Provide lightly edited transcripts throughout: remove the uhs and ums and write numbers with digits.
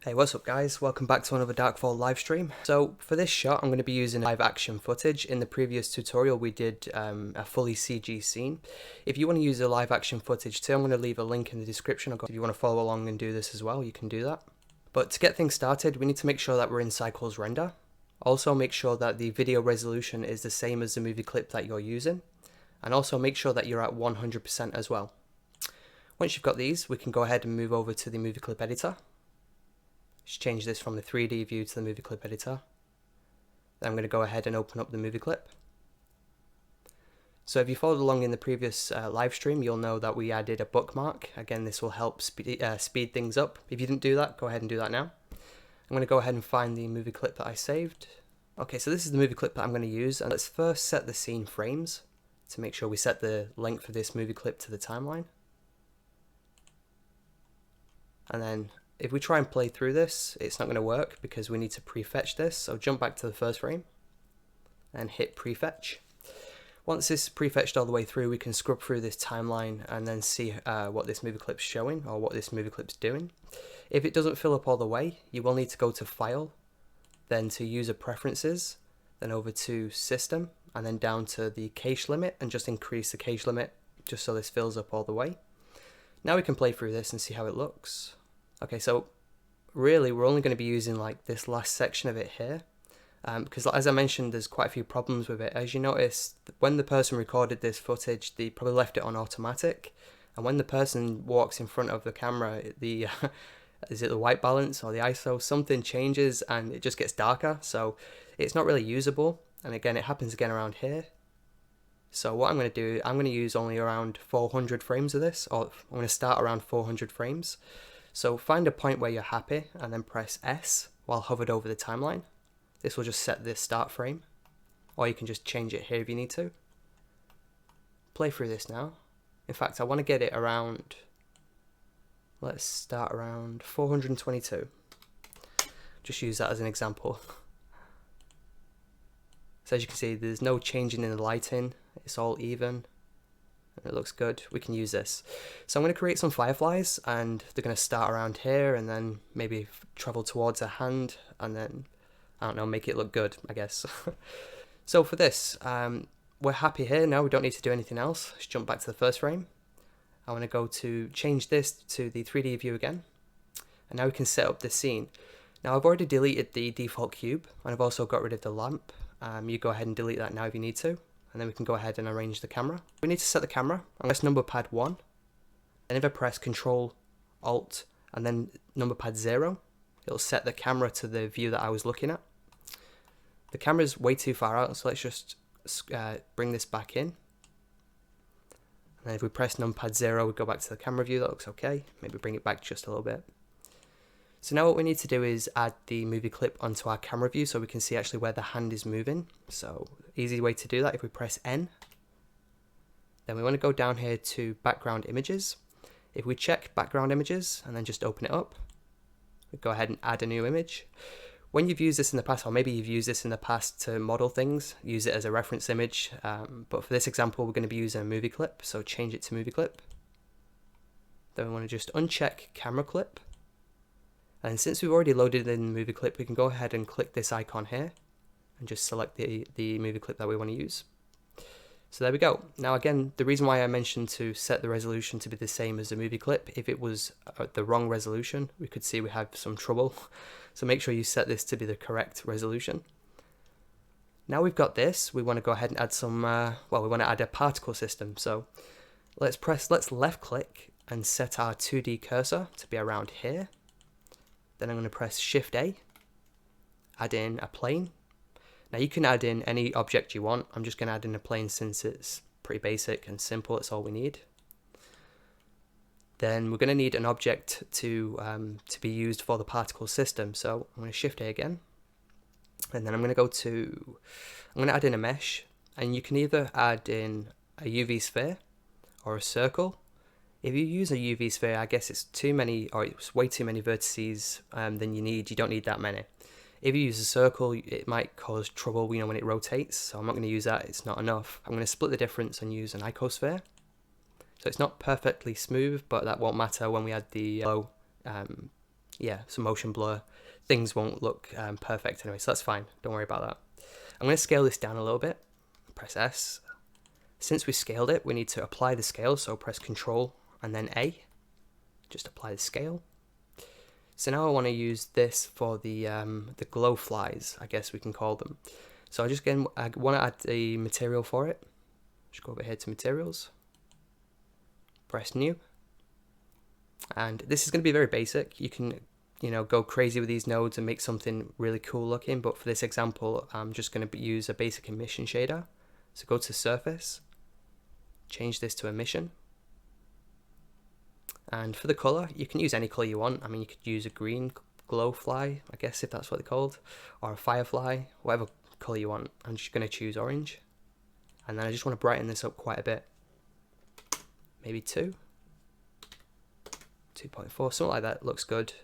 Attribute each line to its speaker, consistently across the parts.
Speaker 1: Hey, what's up guys? Welcome back to another Darkfall live stream. So for this shot I'm going to be using live action footage. In the previous tutorial we did a fully CG scene. If you want to use the live action footage too, I'm going to leave a link in the description. If you want to follow along and do this as well, you can do that. But to get things started, we need to make sure that we're in Cycles Render. Also make sure that the video resolution is the same as the movie clip that you're using. And also make sure that you're at 100% as well. Once you've got these, we can go ahead and move over to the movie clip editor. Just change this from the 3D view to the movie clip editor. Then I'm going to go ahead and open up the movie clip. So if you followed along in the previous live stream, you'll know that we added a bookmark. Again, this will help speed things up. If you didn't do that, go ahead and do that now. I'm going to go ahead and find the movie clip that I saved. Okay, so this is the movie clip that I'm going to use, and let's first set the scene frames to make sure we set the length of this movie clip to the timeline. And then if we try and play through this, it's not going to work because we need to prefetch this. So jump back to the first frame and hit prefetch. Once this is prefetched all the way through, we can scrub through this timeline and then see what this movie clip's showing or what this movie clip's doing. If it doesn't fill up all the way, you will need to go to File, then to User Preferences, then over to System, and then down to the cache limit and just increase the cache limit just so this fills up all the way. Now we can play through this and see how it looks. Okay, so really we're only going to be using like this last section of it here because as I mentioned, there's quite a few problems with it. As you notice, when the person recorded this footage, they probably left it on automatic, and when the person walks in front of the camera, the is it the white balance or the ISO, something changes and it just gets darker, so it's not really usable. And again, it happens again around here. So what I'm going to do, I'm going to use only around 400 frames of this, or I'm going to start around 400 frames. So find a point where you're happy and then press S while hovered over the timeline. This will just set this start frame, or you can just change it here if you need to. Play through this now. In fact, I want to get it around, let's start around 422. Just use that as an example. So as you can see, there's no changing in the lighting, it's all even. It looks good. We can use this. So I'm going to create some fireflies, and they're going to start around here and then maybe travel towards a hand and then, I don't know, make it look good, I guess. So for this, we're happy here now. We don't need to do anything else. Let's jump back to the first frame. I want to go to change this to the 3D view again. And now we can set up the scene. Now I've already deleted the default cube, and I've also got rid of the lamp. You go ahead and delete that now if you need to. And then we can go ahead and arrange the camera. We need to set the camera. I'm going to press number pad 1. And if I press Control, Alt, and then number pad 0, it'll set the camera to the view that I was looking at. The camera's way too far out, so let's just bring this back in. And then if we press numpad 0, we go back to the camera view. That looks okay. Maybe bring it back just a little bit. So now what we need to do is add the movie clip onto our camera view so we can see actually where the hand is moving. So easy way to do that, if we press N, then we want to go down here to background images. If we check background images and then just open it up, we go ahead and add a new image. When you've used this in the past, or maybe you've used this in the past to model things, use it as a reference image. But for this example, we're going to be using a movie clip, so change it to movie clip. Then we want to just uncheck camera clip. And since we've already loaded in the movie clip, we can go ahead and click this icon here and just select the movie clip that we want to use. So there we go. Now again, the reason why I mentioned to set the resolution to be the same as the movie clip, if it was the wrong resolution, we could see we have some trouble. So make sure you set this to be the correct resolution. Now we've got this, we want to go ahead and add some, we want to add a particle system. So let's left click and set our 2D cursor to be around here. Then I'm going to press Shift A, add in a plane. Now you can add in any object you want. I'm just going to add in a plane since it's pretty basic and simple. It's all we need. Then we're going to need an object to be used for the particle system. So I'm going to Shift A again, and then I'm going to add in a mesh, and you can either add in a UV sphere or a circle. If you use a UV sphere, I guess it's too many, or it's way too many vertices than you need. You don't need that many. If you use a circle, it might cause trouble, when it rotates. So I'm not going to use that. It's not enough. I'm going to split the difference and use an icosphere. So it's not perfectly smooth, but that won't matter when we add the yeah, some motion blur, things won't look perfect anyway, so that's fine, don't worry about that. I'm going to scale this down a little bit, press S. Since we scaled it, we need to apply the scale, so press Control and then A, just apply the scale. So now I want to use this for the glow flies, I guess we can call them. So I want to add a material for it. Just go over here to materials, press new, and this is going to be very basic. You can, you know, go crazy with these nodes and make something really cool looking, but for this example, I'm just going to use a basic emission shader. So go to surface, change this to emission. And for the color, you can use any color you want. I mean, you could use a green glow fly, I guess, if that's what they're called, or a firefly, whatever color you want. I'm just going to choose orange. And then I just want to brighten this up quite a bit. Maybe 2, 2.4, something like that looks good.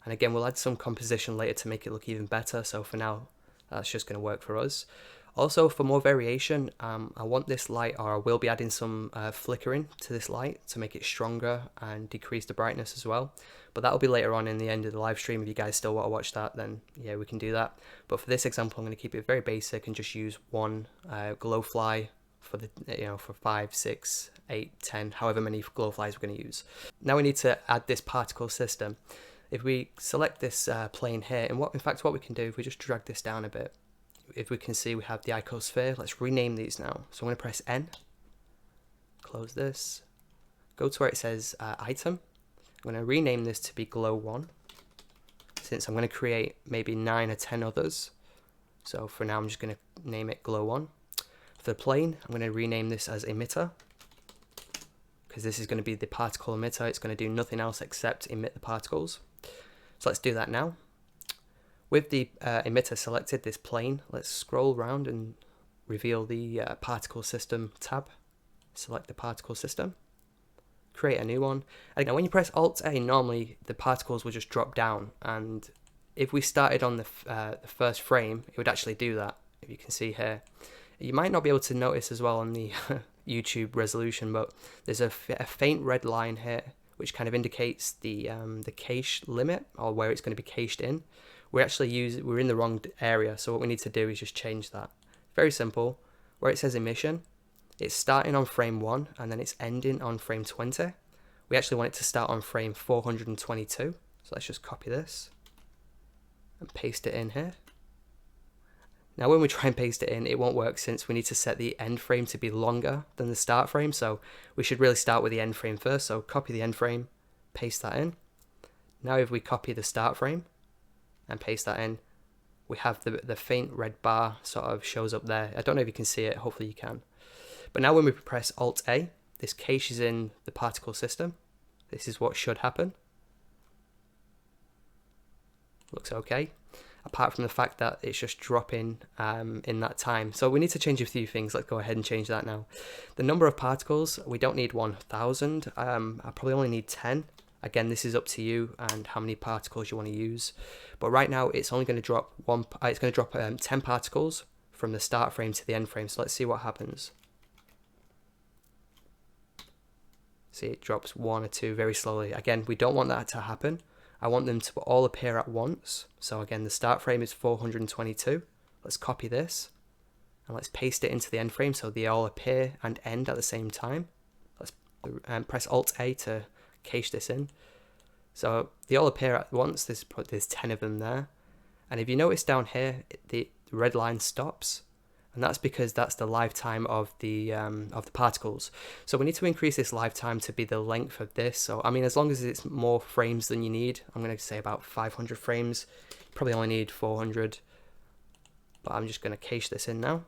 Speaker 1: And again, we'll add some composition later to make it look even better. So for now, that's just going to work for us. Also, for more variation, I want this light, or I will be adding some flickering to this light to make it stronger and decrease the brightness as well. But that'll be later on in the end of the live stream. If you guys still want to watch that, then yeah, we can do that. But for this example, I'm going to keep it very basic and just use one glow fly for the, you know, for 5, 6, 8, 10, however many glow flies we're going to use. Now we need to add this particle system. If we select this plane here, and in fact what we can do, if we just drag this down a bit, if we can see we have the icosphere. Let's rename these now. So I'm going to press N, close this, go to where it says item. I'm going to rename this to be glow 1, since I'm going to create maybe 9 or 10 others. So for now I'm just going to name it glow 1. For the plane, I'm going to rename this as emitter, because this is going to be the particle emitter. It's going to do nothing else except emit the particles. So let's do that now. With the emitter selected, this plane, let's scroll around and reveal the particle system tab. Select the particle system, create a new one. And now when you press Alt A, normally the particles will just drop down. And if we started on the first frame, it would actually do that, if you can see here. You might not be able to notice as well on the YouTube resolution, but there's a faint red line here, which kind of indicates the cache limit, or where it's going to be cached in. We're in the wrong area, so what we need to do is just change that. Very simple. Where it says emission, it's starting on frame 1 and then it's ending on frame 20. We actually want it to start on frame 422. So let's just copy this and paste it in here. Now when we try and paste it in, it won't work, since we need to set the end frame to be longer than the start frame. So we should really start with the end frame first. So copy the end frame, paste that in. Now if we copy the start frame and paste that in, we have the faint red bar sort of shows up there. I don't know if you can see it, hopefully you can. But now when we press Alt A, this caches in the particle system. This is what should happen. Looks okay, apart from the fact that it's just dropping in that time. So we need to change a few things. Let's go ahead and change that now. The number of particles, we don't need 1,000. I probably only need 10. Again, this is up to you and how many particles you want to use. But right now, it's only going to drop 10 particles from the start frame to the end frame. So let's see what happens. See, it drops 1 or 2 very slowly. Again, we don't want that to happen. I want them to all appear at once. So again, the start frame is 422. Let's copy this and let's paste it into the end frame so they all appear and end at the same time. Let's press Alt A to cache this in. So they all appear at once. There's 10 of them there. And if you notice down here, the red line stops. And that's because that's the lifetime of the particles. So we need to increase this lifetime to be the length of this. So I mean, as long as it's more frames than you need, I'm going to say about 500 frames. You probably only need 400. But I'm just going to cache this in now.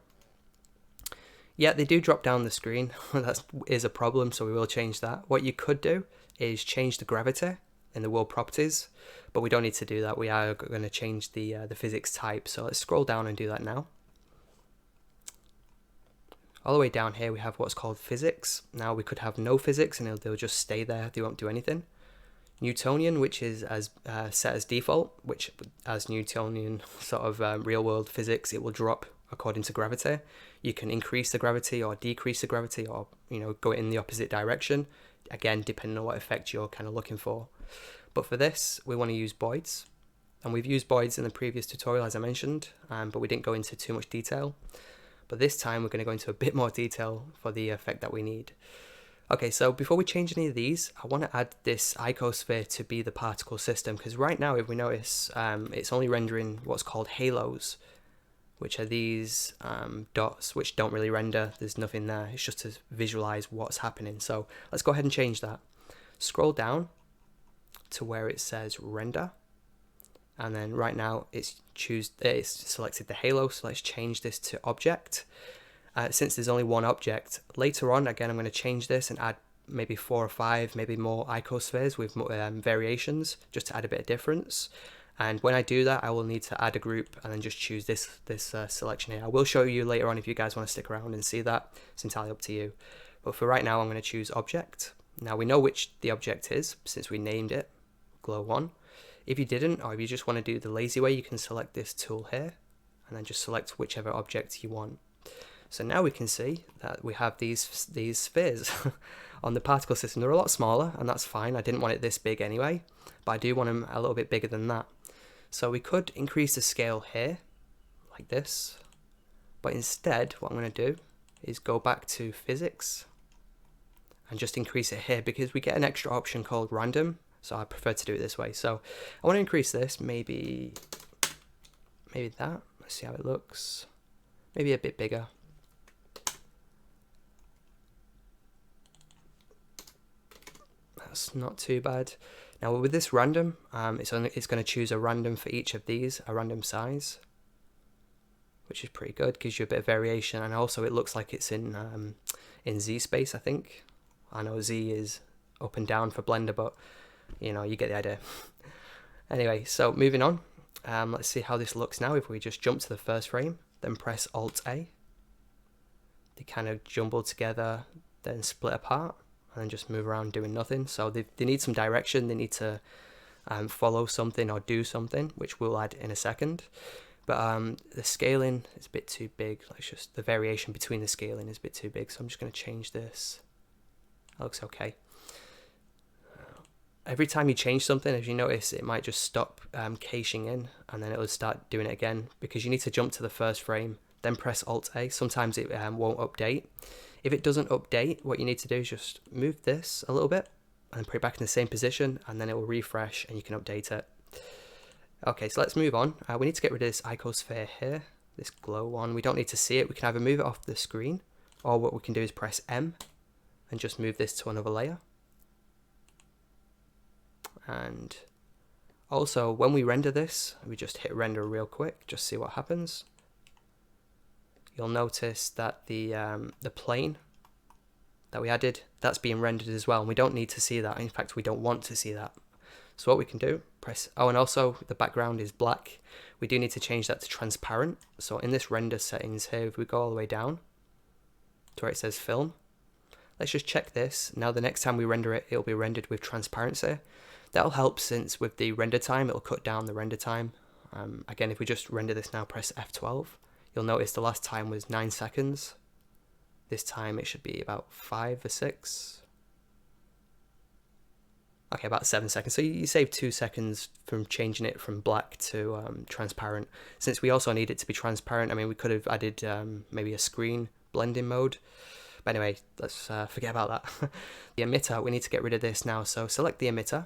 Speaker 1: Yeah, they do drop down the screen. That is a problem, so we will change that. What you could do is change the gravity in the world properties, but we don't need to do that. We are going to change the physics type. So let's scroll down and do that now. All the way down here, we have what's called physics. Now we could have no physics and they'll just stay there. They won't do anything. Newtonian, which is set as default, which as Newtonian sort of real world physics, it will drop according to gravity. You can increase the gravity or decrease the gravity, or go in the opposite direction. Again, depending on what effect you're kind of looking for. But for this, we want to use Boids. And we've used Boids in the previous tutorial, as I mentioned, but we didn't go into too much detail. But this time we're going to go into a bit more detail for the effect that we need. Okay, so before we change any of these, I want to add this icosphere to be the particle system, because right now, if we notice, it's only rendering what's called halos, which are these dots which don't really render. There's nothing there. It's just to visualize what's happening. So let's go ahead and change that. Scroll down to where it says render. And then right now it's selected the halo, so let's change this to object. Since there's only one object, later on, again, I'm going to change this and add maybe 4 or 5, maybe more icospheres with variations, just to add a bit of difference. And when I do that, I will need to add a group and then just choose this selection here. I will show you later on if you guys want to stick around and see that. It's entirely up to you. But for right now, I'm going to choose object. Now we know which the object is since we named it glow 1. If you didn't, or if you just want to do the lazy way, you can select this tool here and then just select whichever object you want. So now we can see that we have these spheres on the particle system. They're a lot smaller, and that's fine. I didn't want it this big anyway, but I do want them a little bit bigger than that. So we could increase the scale here, like this, but instead what I'm going to do is go back to physics and just increase it here, because we get an extra option called random. So I prefer to do it this way. So I want to increase this, maybe that. Let's see how it looks. Maybe a bit bigger. That's not too bad. Now with this random, it's going to choose a random for each of these, a random size, which is pretty good. Gives you a bit of variation, and also it looks like it's in Z space. I think. I know Z is up and down for Blender, but you know, you get the idea. Anyway, so moving on, let's see how this looks now. If we just jump to the first frame, then press Alt-A, they kind of jumble together, then split apart, and then just move around doing nothing. So they need some direction. They need to follow something or do something, which we'll add in a second. But the scaling is a bit too big. The variation between the scaling is a bit too big. So I'm just going to change this. That looks okay. Every time you change something, as you notice, it might just stop caching in, and then it will start doing it again, because you need to jump to the first frame, then press Alt-A. Sometimes it won't update. If it doesn't update, what you need to do is just move this a little bit and put it back in the same position, and then it will refresh and you can update it. Okay, so let's move on. We need to get rid of this icosphere here, this glow one. We don't need to see it. We can either move it off the screen, or what we can do is press M and just move this to another layer. And also, when we render this, we just hit render real quick, just see what happens. You'll notice that the plane that we added, that's being rendered as well, and we don't need to see that. In fact, we don't want to see that. So what we can do, press, oh, and also the background is black. We do need to change that to transparent. So in this render settings here, if we go all the way down to where it says film, let's just check this. Now the next time we render it, it'll be rendered with transparency. That'll help, since with the render time, it'll cut down the render time. Again, if we just render this now, press F12, you'll notice the last time was 9 seconds. This time it should be about 5 or 6. Okay, about 7 seconds. So you save 2 seconds from changing it from black to transparent. Since we also need it to be transparent, I mean, we could have added maybe a screen blending mode. But anyway, let's forget about that. The emitter, we need to get rid of this now. So select the emitter.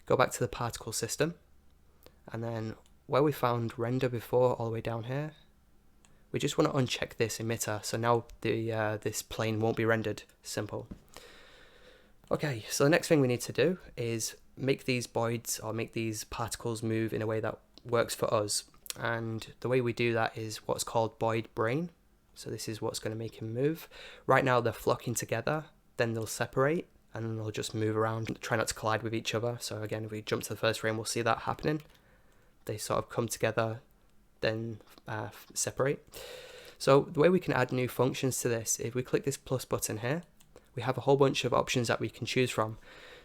Speaker 1: Go back to the particle system, and then where we found render before, all the way down here, we just want to uncheck this emitter, so now the this plane won't be rendered. Simple. Okay, so the next thing we need to do is make these boids, or make these particles move in a way that works for us, and the way we do that is what's called Boid brain. So this is what's going to make him move. Right now they're flocking together, then they'll separate, and then they'll just move around, try not to collide with each other. So again, if we jump to the first frame, we'll see that happening. They sort of come together, then separate. So the way we can add new functions to this, if we click this plus button here, we have a whole bunch of options that we can choose from.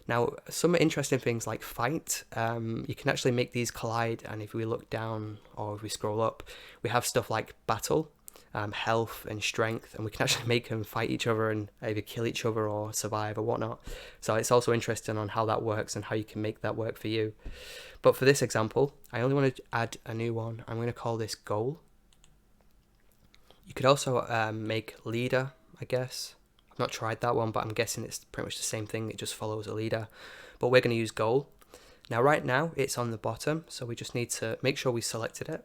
Speaker 1: Now, some interesting things like fight, you can actually make these collide, and if we look down or if we scroll up, we have stuff like battle. health and strength, and we can actually make them fight each other and either kill each other or survive or whatnot. So it's also interesting on how that works and how you can make that work for you. But for this example, I only want to add a new one. I'm going to call this goal. You could also make leader, I guess. I've not tried that one, but I'm guessing it's pretty much the same thing. It just follows a leader. But we're going to use goal. Now right now it's on the bottom, so we just need to make sure we selected it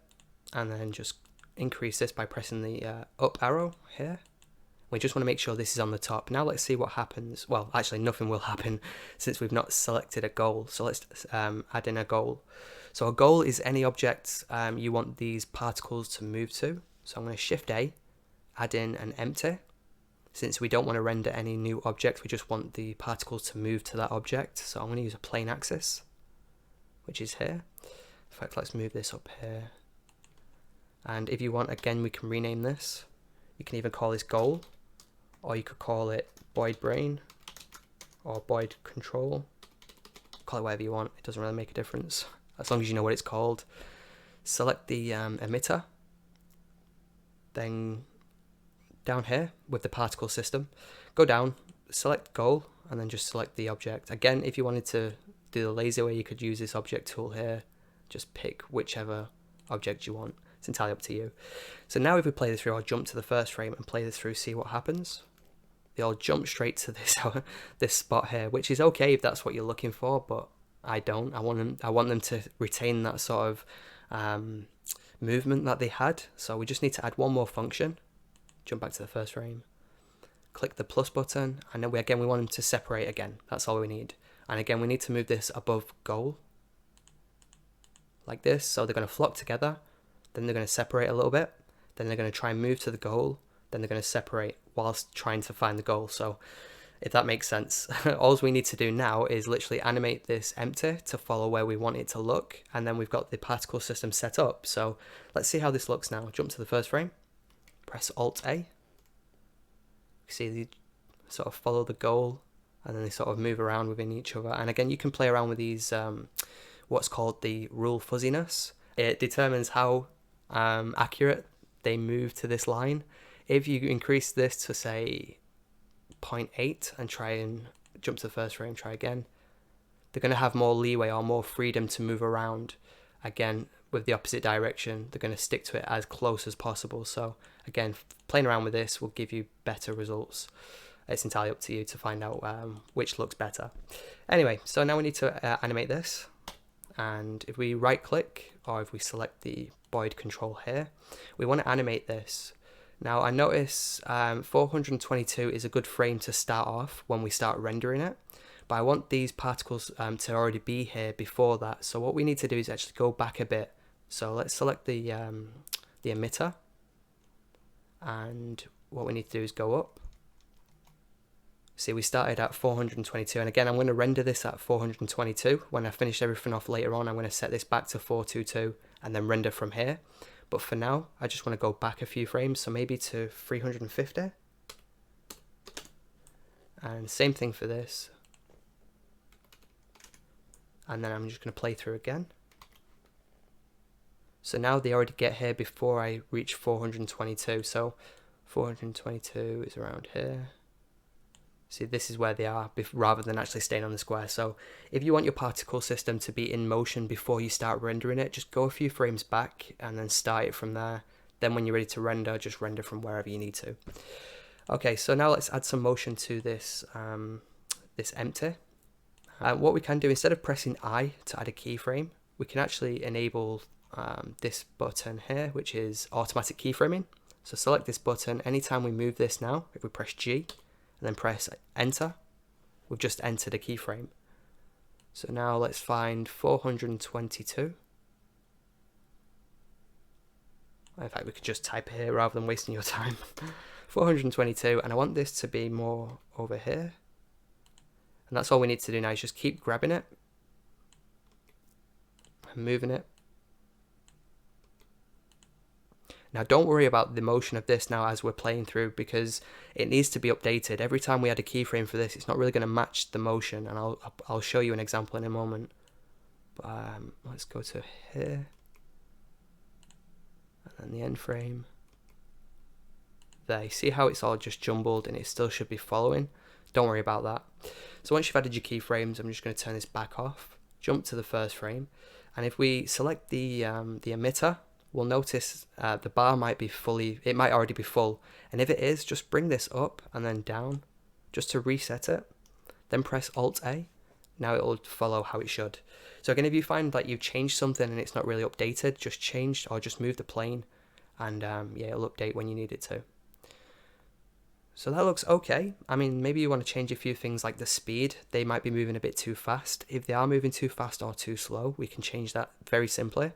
Speaker 1: and then just increase this by pressing the up arrow here. We just want to make sure this is on the top. Now let's see what happens. Well, actually nothing will happen since we've not selected a goal. So let's add in a goal. So a goal is any object you want these particles to move to. So I'm going to Shift A, add in an empty. Since we don't want to render any new object, we just want the particles to move to that object. So I'm going to use a plane axis, which is here. In fact, let's move this up here. And if you want, again, we can rename this. You can either call this goal, or you could call it Boid brain, or Boid control. Call it whatever you want. It doesn't really make a difference, as long as you know what it's called. Select the emitter. Then down here with the particle system, go down, select goal, and then just select the object. Again, if you wanted to do the lazy way, you could use this object tool here. Just pick whichever object you want. It's entirely up to you. So now if we play this through, I'll jump to the first frame and play this through, see what happens. They'll jump straight to this this spot here, which is okay if that's what you're looking for, but I don't. I want them to retain that sort of movement that they had. So we just need to add one more function. Jump back to the first frame, click the plus button, and then we want them to separate again. That's all we need. And again, we need to move this above goal, like this. So they're going to flock together, then they're going to separate a little bit, then they're going to try and move to the goal, then they're going to separate whilst trying to find the goal. So if that makes sense, all we need to do now is literally animate this empty to follow where we want it to look, and then we've got the particle system set up. So let's see how this looks now. Jump to the first frame, press Alt A. See, they sort of follow the goal, and then they sort of move around within each other. And again, you can play around with these what's called the rule fuzziness. It determines how accurate they move to this line. If you increase this to say 0.8 and try and jump to the first frame, try again, they're going to have more leeway or more freedom to move around. Again, with the opposite direction, they're going to stick to it as close as possible. So again, playing around with this will give you better results. It's entirely up to you to find out which looks better. Anyway, so now we need to animate this. And if we right click, or if we select the Boid control here, we want to animate this. Now I notice 422 is a good frame to start off when we start rendering it, but I want these particles to already be here before that. So what we need to do is actually go back a bit. So let's select the emitter, and what we need to do is go up. See, we started at 422, and again, I'm going to render this at 422. When I finish everything off later on, I'm going to set this back to 422 and then render from here. But for now, I just want to go back a few frames, so maybe to 350. And same thing for this. And then I'm just going to play through again. So now they already get here before I reach 422. So 422 is around here. See, this is where they are rather than actually staying on the square. So if you want your particle system to be in motion before you start rendering it, just go a few frames back and then start it from there. Then when you're ready to render, just render from wherever you need to. Okay, so now let's add some motion to this, this empty. What we can do, instead of pressing I to add a keyframe, we can actually enable this button here, which is automatic keyframing. So select this button. Anytime we move this now, if we press G, and then press enter, we've just entered a keyframe. So now let's find 422. In fact, we could just type it here rather than wasting your time. 422, and I want this to be more over here. And that's all we need to do now, is just keep grabbing it and moving it. Now don't worry about the motion of this now as we're playing through, because it needs to be updated. Every time we add a keyframe for this, it's not really going to match the motion, and I'll show you an example in a moment. But let's go to here, and then the end frame. there. You see how it's all just jumbled and it still should be following? Don't worry about that. So once you've added your keyframes, I'm just going to turn this back off, jump to the first frame, and if we select the emitter, we'll notice the bar might be it might already be full, and if it is, just bring this up and then down just to reset it, then press Alt-A. Now it'll follow how it should. So again, if you find that you've changed something and it's not really updated, just change or just move the plane, and yeah, it'll update when you need it to. So that looks okay. I mean, maybe you want to change a few things like the speed. They might be moving a bit too fast. If they are moving too fast or too slow, we can change that very simply.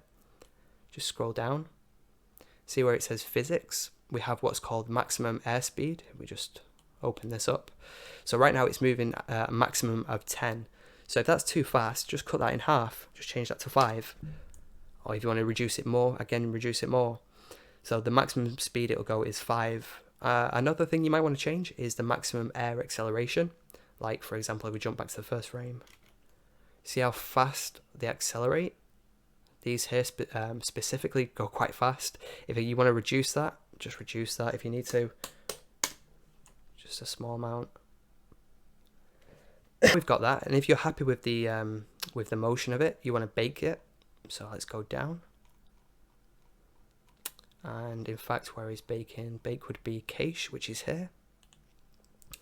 Speaker 1: Just scroll down. See where it says physics? We have what's called maximum airspeed. We just open this up. So right now it's moving a maximum of 10. So if that's too fast, just cut that in half. Just change that to 5. Or if you want to reduce it more, again, reduce it more. So the maximum speed it'll go is 5. Another thing you might want to change is the maximum air acceleration. Like, for example, if we jump back to the first frame, see how fast they accelerate? These here specifically go quite fast. If you want to reduce that, just reduce that if you need to. Just a small amount. We've got that, and if you're happy with the motion of it, you want to bake it. So let's go down. And in fact, where is baking? Bake would be cache, which is here.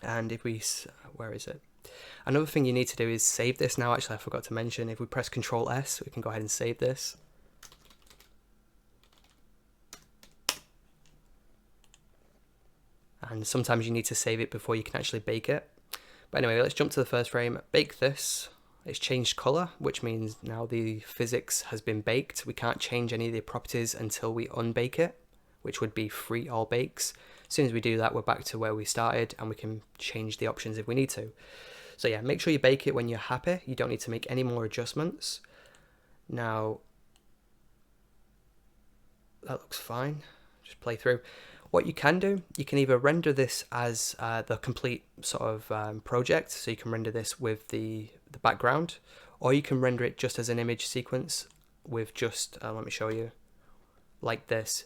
Speaker 1: And if we, where is it? Another thing you need to do is save this now. Actually, I forgot to mention, if we press Control S, we can go ahead and save this. And sometimes you need to save it before you can actually bake it. But anyway, let's jump to the first frame, bake this. It's changed color, which means now the physics has been baked. We can't change any of the properties until we unbake it, which would be free all bakes. As soon as we do that, we're back to where we started, and we can change the options if we need to. So yeah, make sure you bake it when you're happy. You don't need to make any more adjustments. Now, that looks fine. Just play through. What you can do, you can either render this as the complete sort of project, so you can render this with the background, or you can render it just as an image sequence with just, let me show you, like this.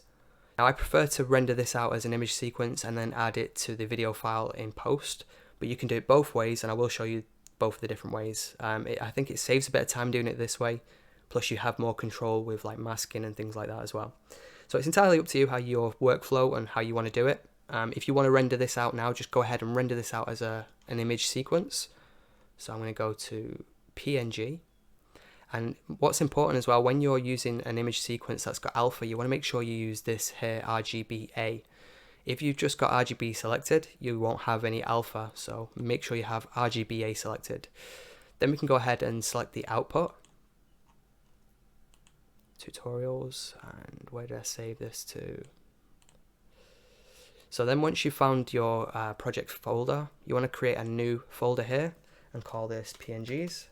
Speaker 1: Now I prefer to render this out as an image sequence and then add it to the video file in post, but you can do it both ways, and I will show you both the different ways. I think it saves a bit of time doing it this way, plus you have more control with like masking and things like that as well. So it's entirely up to you how your workflow and how you want to do it. If you want to render this out now, just go ahead and render this out as an image sequence. So I'm going to go to PNG. And what's important as well, when you're using an image sequence that's got alpha, you want to make sure you use this here, RGBA. If you've just got RGB selected, you won't have any alpha. So make sure you have RGBA selected. Then we can go ahead and select the output. Tutorials, and where did I save this to? So then once you've found your project folder, you want to create a new folder here and call this PNGs.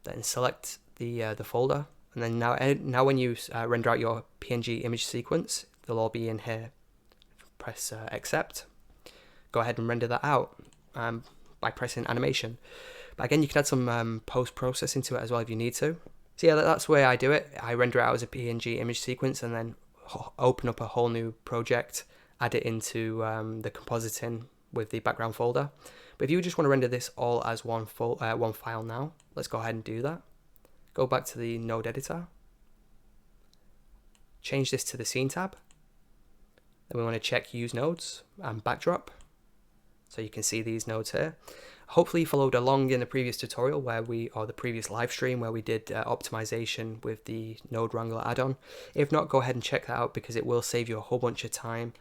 Speaker 1: Then select the folder, and then now when you render out your PNG image sequence, they'll all be in here. Press accept. Go ahead and render that out by pressing animation. But again, you can add some post-processing to it as well if you need to. So yeah, that's the way I do it. I render it out as a PNG image sequence and then open up a whole new project, add it into the compositing with the background folder. But if you just want to render this all as one file now, let's go ahead and do that. Go back to the node editor. Change this to the scene tab. Then we want to check use nodes and backdrop. So you can see these nodes here. Hopefully you followed along in the previous tutorial or the previous live stream where we did optimization with the Node Wrangler add-on. If not, go ahead and check that out because it will save you a whole bunch of time.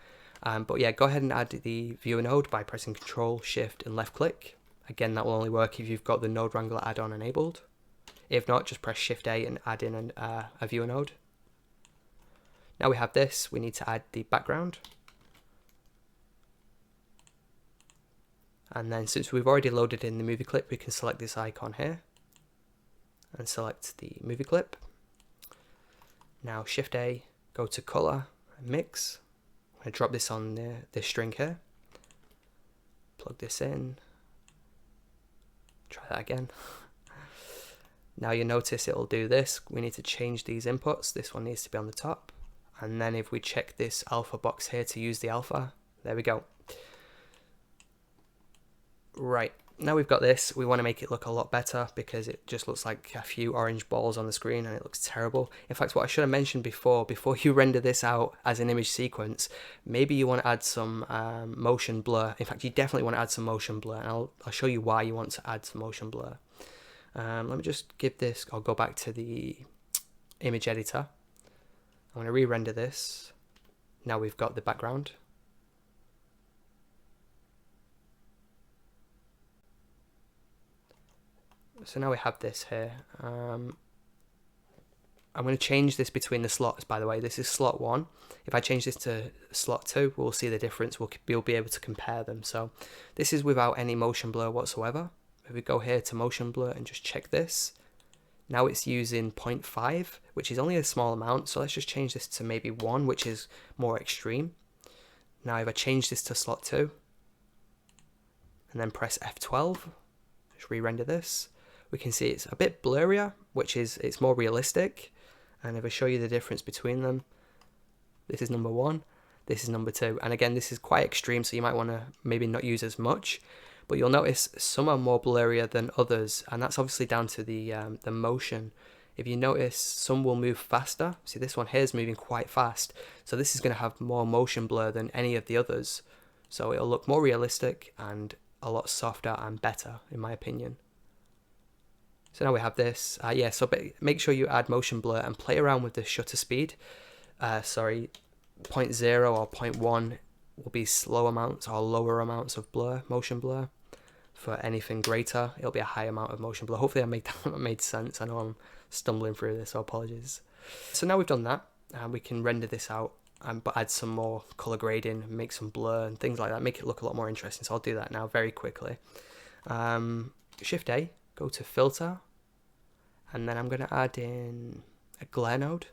Speaker 1: But yeah, go ahead and add the viewer node by pressing Control, Shift and left click. Again, that will only work if you've got the Node Wrangler add-on enabled. If not, just press Shift A and add in a viewer node. Now we have this, we need to add the background. And then since we've already loaded in the movie clip, we can select this icon here and select the movie clip. Now Shift A, go to color and mix. I'm going to drop this on this string here. Plug this in. Try that again. Now you notice it'll do this. We need to change these inputs. This one needs to be on the top And then if we check this alpha box here to use the alpha, there we go. Right, now we've got this, we want to make it look a lot better because it just looks like a few orange balls on the screen and it looks terrible. In fact, what I should have mentioned before you render this out as an image sequence, maybe you want to add some motion blur. In fact, you definitely want to add some motion blur, and I'll show you why you want to add some motion blur. Let me just give this, I'll go back to the image editor. I'm going to re-render this. Now we've got the background. So now we have this here. I'm going to change this between the slots, by the way. This is slot 1. If I change this to slot 2, we'll see the difference. We'll be able to compare them. So this is without any motion blur whatsoever. If we go here to motion blur and just check this, now it's using 0.5, which is only a small amount. So let's just change this to maybe 1, which is more extreme. Now if I change this to slot 2 and then press F12, just re-render this, we can see it's a bit blurrier, which is, it's more realistic. And if I show you the difference between them, this is number 1, this is number 2. And again, this is quite extreme, so you might want to maybe not use as much, but you'll notice some are more blurrier than others. And that's obviously down to the motion. If you notice, some will move faster. See, this one here is moving quite fast. So this is going to have more motion blur than any of the others. So it'll look more realistic and a lot softer and better, in my opinion. So now we have this. Yeah, so make sure you add motion blur and play around with the shutter speed. 0.0 or 0.1 will be slow amounts or lower amounts of blur, motion blur. For anything greater, it'll be a high amount of motion blur. Hopefully that made sense. I know I'm stumbling through this, so apologies. So now we've done that, we can render this out, but add some more color grading, make some blur and things like that, make it look a lot more interesting. So I'll do that now very quickly. Shift A, go to filter, and then I'm going to add in a glare node.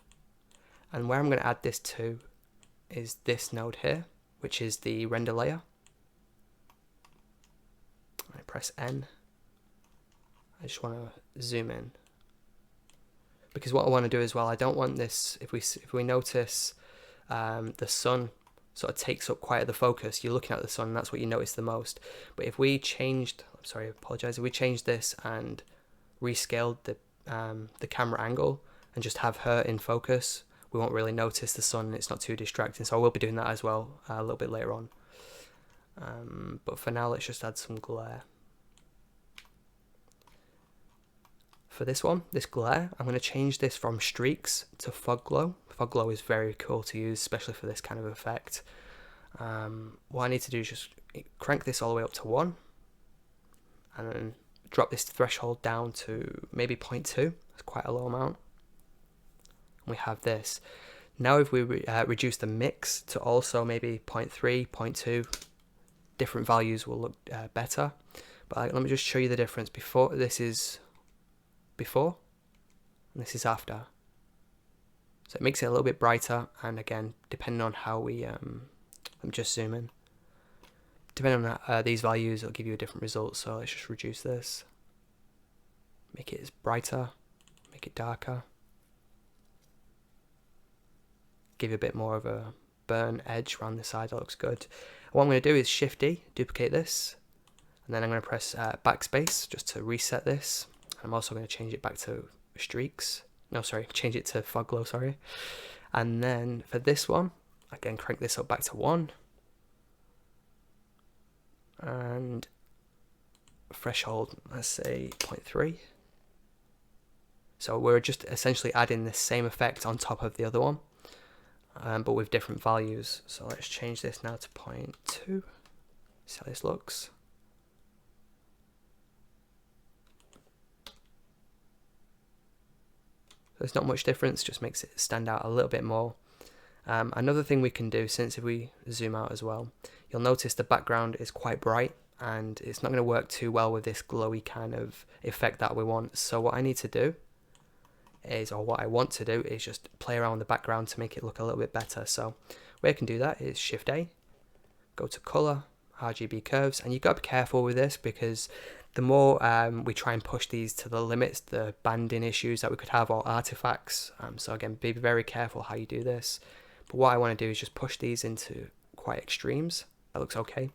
Speaker 1: And where I'm going to add this to is this node here, which is the render layer. I press N. I just want to zoom in, because what I want to do as well, I don't want this, if we notice the sun sort of takes up quite the focus, you're looking at the sun and that's what you notice the most. But if we changed, I'm sorry, I apologize, if we changed this and rescaled the camera angle and just have her in focus, we won't really notice the sun and it's not too distracting. So I will be doing that as well a little bit later on. But for now, let's just add some glare. For this one, this glare, I'm going to change this from streaks to fog glow. Fog glow is very cool to use, especially for this kind of effect. What I need to do is just crank this all the way up to 1 and then drop this threshold down to maybe 0.2. That's quite a low amount. And we have this. Now if we reduce the mix to also maybe 0.3, 0.2, different values will look better. But let me just show you the difference. This is before and this is after. So it makes it a little bit brighter, and again, depending on how we, let me just zoom in. Depending on these values, it'll give you a different result. So let's just reduce this. Make it brighter, make it darker. Give you a bit more of a burn edge around the side, that looks good. And what I'm going to do is Shift D, duplicate this, and then I'm going to press backspace just to reset this. I'm also going to change it back to streaks. No, sorry, change it to fog glow, sorry. And then for this one, again, crank this up back to 1. And threshold, let's say 0.3. So we're just essentially adding the same effect on top of the other one, but with different values. So let's change this now to 0.2. See how this looks. There's not much difference, just makes it stand out a little bit more. Another thing we can do, since if we zoom out as well, you'll notice the background is quite bright and it's not going to work too well with this glowy kind of effect that we want. So what I need to do is, or what I want to do, is just play around with the background to make it look a little bit better. So where I can do that is Shift A, go to Color, RGB Curves, and you've got to be careful with this because the more we try and push these to the limits, the banding issues that we could have, or artifacts. So again, be very careful how you do this. But what I want to do is just push these into quite extremes. That looks okay.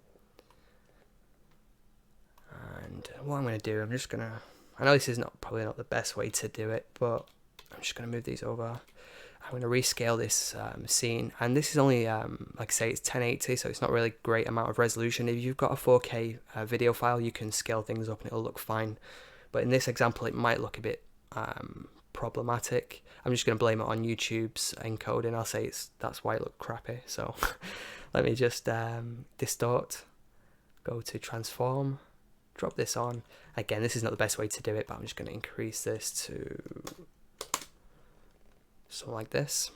Speaker 1: And what I'm going to do, I know this is probably not the best way to do it, but I'm just going to move these over. I'm going to rescale this scene, and this is only, like I say, it's 1080, so it's not really a great amount of resolution. If you've got a 4K video file, you can scale things up and it'll look fine. But in this example, it might look a bit problematic. I'm just going to blame it on YouTube's encoding. I'll say that's why it looked crappy. So let me just distort, go to transform, drop this on. Again, this is not the best way to do it, but I'm just going to increase this to something like this.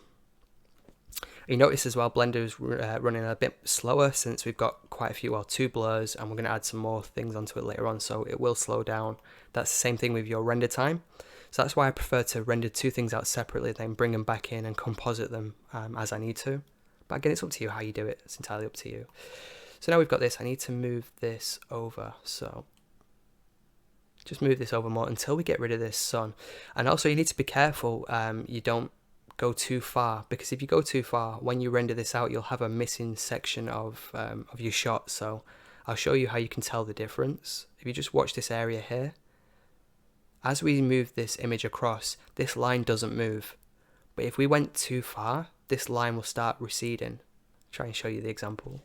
Speaker 1: You notice as well, Blender's running a bit slower since we've got quite a few, well, 2 blurs, and we're going to add some more things onto it later on, so it will slow down. That's the same thing with your render time. So that's why I prefer to render 2 things out separately, then bring them back in and composite them as I need to. But again, it's up to you how you do it. It's entirely up to you. So now we've got this. I need to move this over. So just move this over more until we get rid of this sun. And also you need to be careful you don't go too far, because if you go too far, when you render this out, you'll have a missing section of your shot. So I'll show you how you can tell the difference. If you just watch this area here, as we move this image across, this line doesn't move. But if we went too far, this line will start receding. Try and show you the example.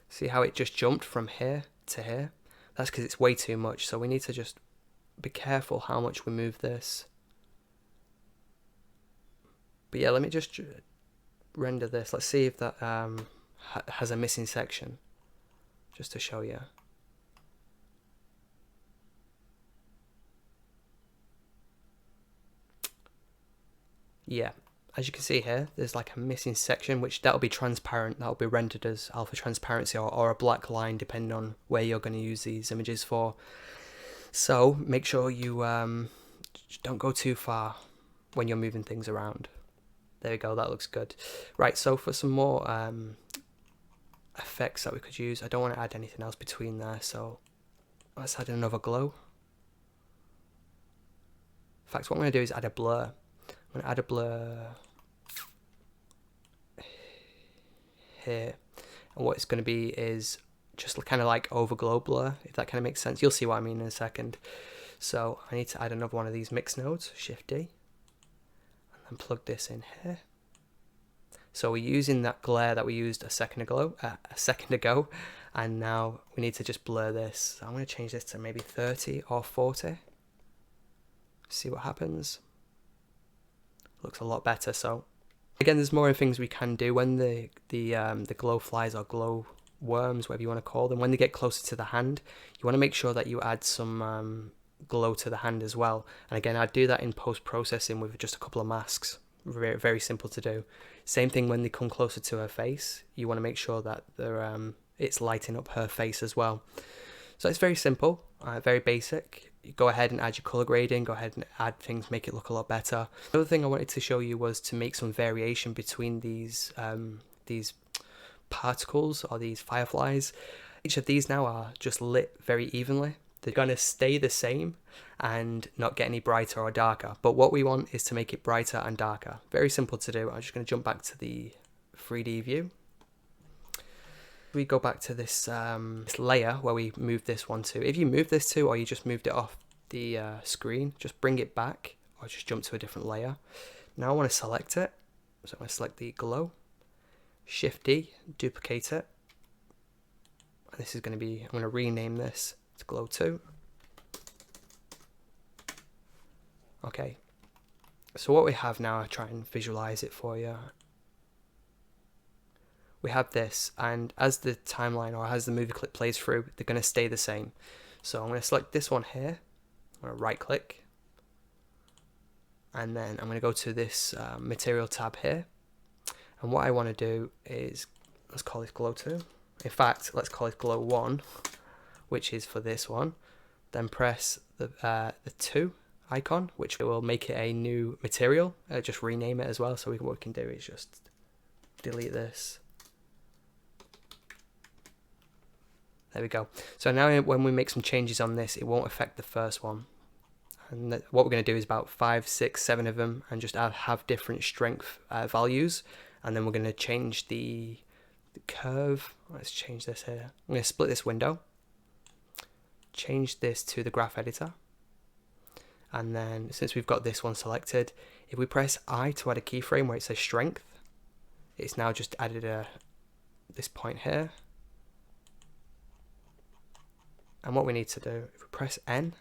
Speaker 1: See how it just jumped from here to here? That's because it's way too much. So we need to just be careful how much we move this. But yeah, let me just render this. Let's see if that has a missing section, just to show you. Yeah, as you can see here, there's like a missing section, which that'll be transparent. That'll be rendered as alpha transparency or a black line, depending on where you're going to use these images for. So make sure you don't go too far when you're moving things around. There we go, that looks good. Right, so for some more effects that we could use, I don't want to add anything else between there, so let's add another glow. In fact, what I'm going to do is add a blur. I'm going to add a blur here, and what it's going to be is just kind of like overglow blur, if that kind of makes sense. You'll see what I mean in a second. So I need to add another one of these mix nodes, Shift D, and plug this in here. So we're using that glare that we used a second ago, and now we need to just blur this. So I'm going to change this to maybe 30 or 40. See what happens. Looks a lot better. So again, there's more things we can do when the glow flies or glow worms, whatever you want to call them, when they get closer to the hand, you want to make sure that you add some glow to the hand as well. And again, I'd do that in post-processing with just a couple of masks. Very, very simple to do. Same thing when they come closer to her face, you want to make sure that it's lighting up her face as well. So it's very simple, very basic. You go ahead and add your color grading, go ahead and add things, make it look a lot better. The other thing I wanted to show you was to make some variation between these particles or these fireflies. Each of these now are just lit very evenly. They're going to stay the same and not get any brighter or darker. But what we want is to make it brighter and darker. Very simple to do. I'm just going to jump back to the 3D view. We go back to this layer where we moved this one to. If you move this to, or you just moved it off the screen, just bring it back or just jump to a different layer. Now I want to select it. So I'm going to select the glow, Shift D, duplicate it. And this is going to be, I'm going to rename this to glow 2. Okay. So what we have now, I'll try and visualize it for you. We have this, and as the timeline or as the movie clip plays through, they're going to stay the same. So I'm going to select this one here, I'm going to right click, and then I'm going to go to this material tab here, and what I want to do is, let's call this glow 2. In fact, let's call it glow 1, which is for this one. Then press the 2 icon, which will make it a new material. Just rename it as well. So what we can do is just delete this. There we go. So now when we make some changes on this, it won't affect the first one. And what we're going to do is about 5, 6, 7 of them, and just have different strength values. And then we're going to change the curve. Let's change this here. I'm going to split this window, change this to the graph editor. And then since we've got this one selected, if we press I to add a keyframe where it says strength, it's now just added this point here. And what we need to do, if we press N,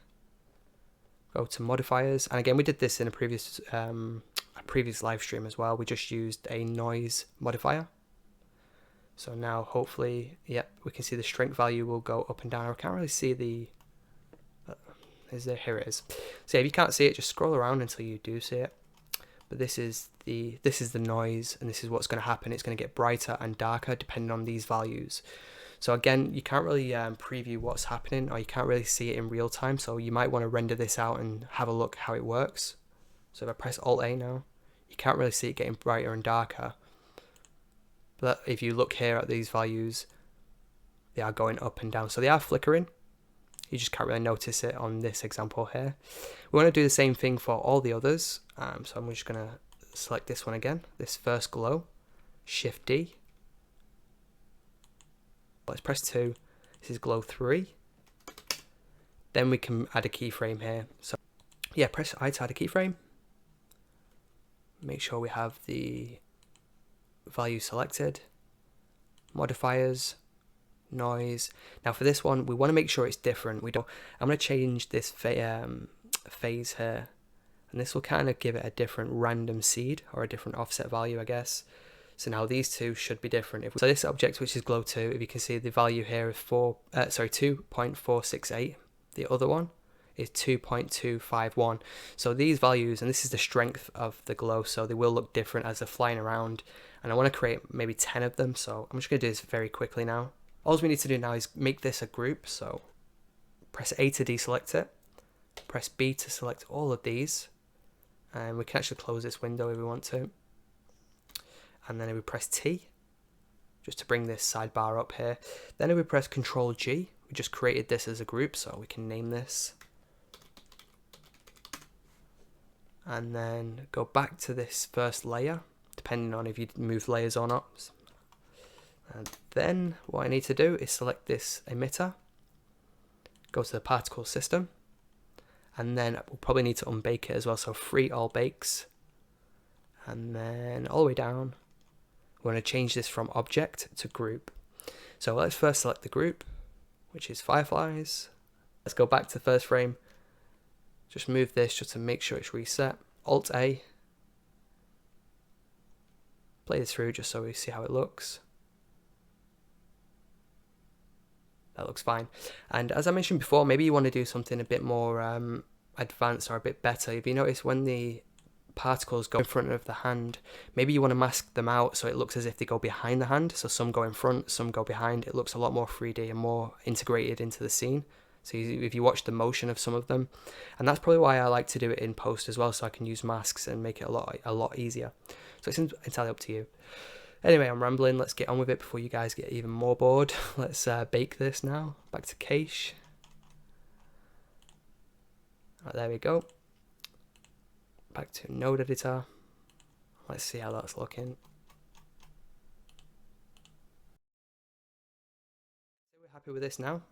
Speaker 1: go to modifiers, and again we did this in a previous live stream as well. We just used a noise modifier. So now hopefully, yep, we can see the strength value will go up and down. I can't really see the here it is. So if you can't see it, just scroll around until you do see it. But this is the noise, and this is what's going to happen. It's going to get brighter and darker depending on these values. So again, you can't really preview what's happening, or you can't really see it in real time. So you might want to render this out and have a look how it works. So if I press Alt A now, you can't really see it getting brighter and darker. But if you look here at these values, they are going up and down. So they are flickering. You just can't really notice it on this example here. We want to do the same thing for all the others. So I'm just going to select this one again, this first glow, Shift D. Let's press 2. This is glow 3. Then we can add a keyframe here. So yeah, press I to add a keyframe. Make sure we have the value selected. Modifiers. Noise. Now for this one, we want to make sure it's different. I'm going to change this phase here, and this will kind of give it a different random seed, or a different offset value, I guess. So now these two should be different. So this object, which is glow 2, if you can see the value here is 2.468. The other one is 2.251. So these values, and this is the strength of the glow, so they will look different as they're flying around. And I want to create maybe 10 of them, so I'm just going to do this very quickly now. All we need to do now is make this a group. So press A to deselect it, press B to select all of these, and we can actually close this window if we want to. And then if we press T, just to bring this sidebar up here. Then if we press Control G, we just created this as a group, so we can name this. And then go back to this first layer, depending on if you move layers or not. And then what I need to do is select this emitter, go to the particle system, and then we'll probably need to unbake it as well, so free all bakes. And then all the way down, we're going to change this from object to group. So let's first select the group, which is Fireflies. Let's go back to the first frame, just move this just to make sure it's reset. Alt A, play this through just so we see how it looks. That looks fine. And as I mentioned before, maybe you want to do something a bit more advanced or a bit better. If you notice when the particles go in front of the hand, maybe you want to mask them out so it looks as if they go behind the hand. So some go in front, some go behind. It looks a lot more 3D and more integrated into the scene. So if you watch the motion of some of them, and that's probably why I like to do it in post as well, so I can use masks and make it a lot easier. So it's entirely up to you. Anyway, I'm rambling. Let's get on with it before you guys get even more bored. Let's bake this now. Back to cache. Right, there we go. Back to node editor. Let's see how that's looking. So we're happy with this now.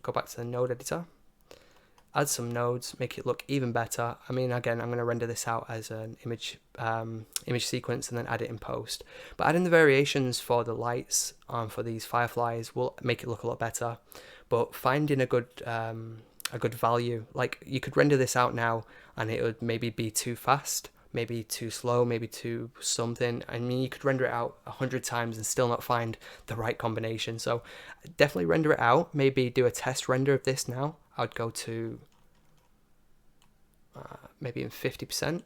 Speaker 1: Go back to the node editor. Add some nodes, make it look even better. I mean, again, I'm going to render this out as an image sequence and then add it in post. But adding the variations for the lights for these fireflies will make it look a lot better. But finding a good value, like you could render this out now and it would maybe be too fast, maybe too slow, maybe too something. I mean, you could render it out 100 times and still not find the right combination. So definitely render it out. Maybe do a test render of this now. I'd go to maybe in 50%.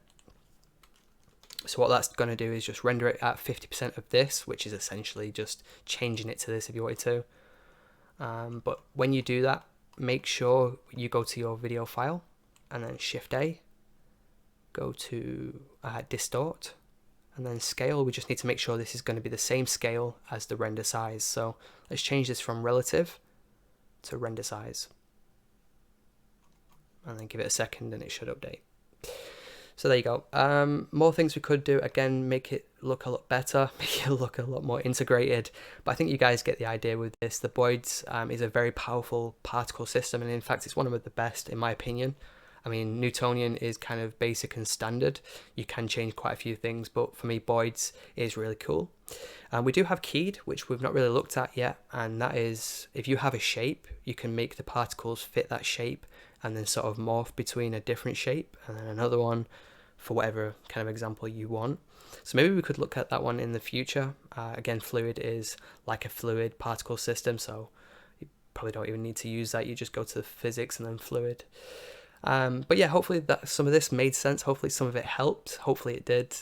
Speaker 1: So what that's going to do is just render it at 50% of this, which is essentially just changing it to this if you wanted to. But when you do that, make sure you go to your video file and then Shift A, go to distort, and then scale. We just need to make sure this is going to be the same scale as the render size. So let's change this from relative to render size. and then give it a second and it should update. So there you go. More things we could do, again, make it look a lot better, make it look a lot more integrated, but I think you guys get the idea with this. The Boids is a very powerful particle system, and in fact it's one of the best in my opinion. I mean, Newtonian is kind of basic and standard. You can change quite a few things, but for me, Boids is really cool. We do have keyed, which we've not really looked at yet, and that is, if you have a shape, you can make the particles fit that shape and then sort of morph between a different shape and then another one for whatever kind of example you want. So maybe we could look at that one in the future. Again, fluid is like a fluid particle system, so you probably don't even need to use that. You just go to the physics and then fluid. But yeah, hopefully that some of this made sense. Hopefully some of it helped. Hopefully it did.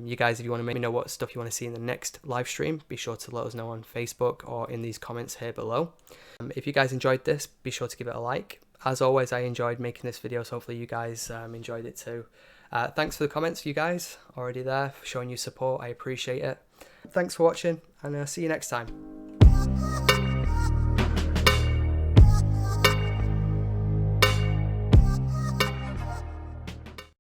Speaker 1: You guys, if you want to let me know what stuff you want to see in the next live stream, be sure to let us know on Facebook or in these comments here below. If you guys enjoyed this, be sure to give it a like. As always, I enjoyed making this video, so hopefully you guys enjoyed it too. Thanks for the comments, you guys already there, for showing your support. I appreciate it. Thanks for watching, and see you next time.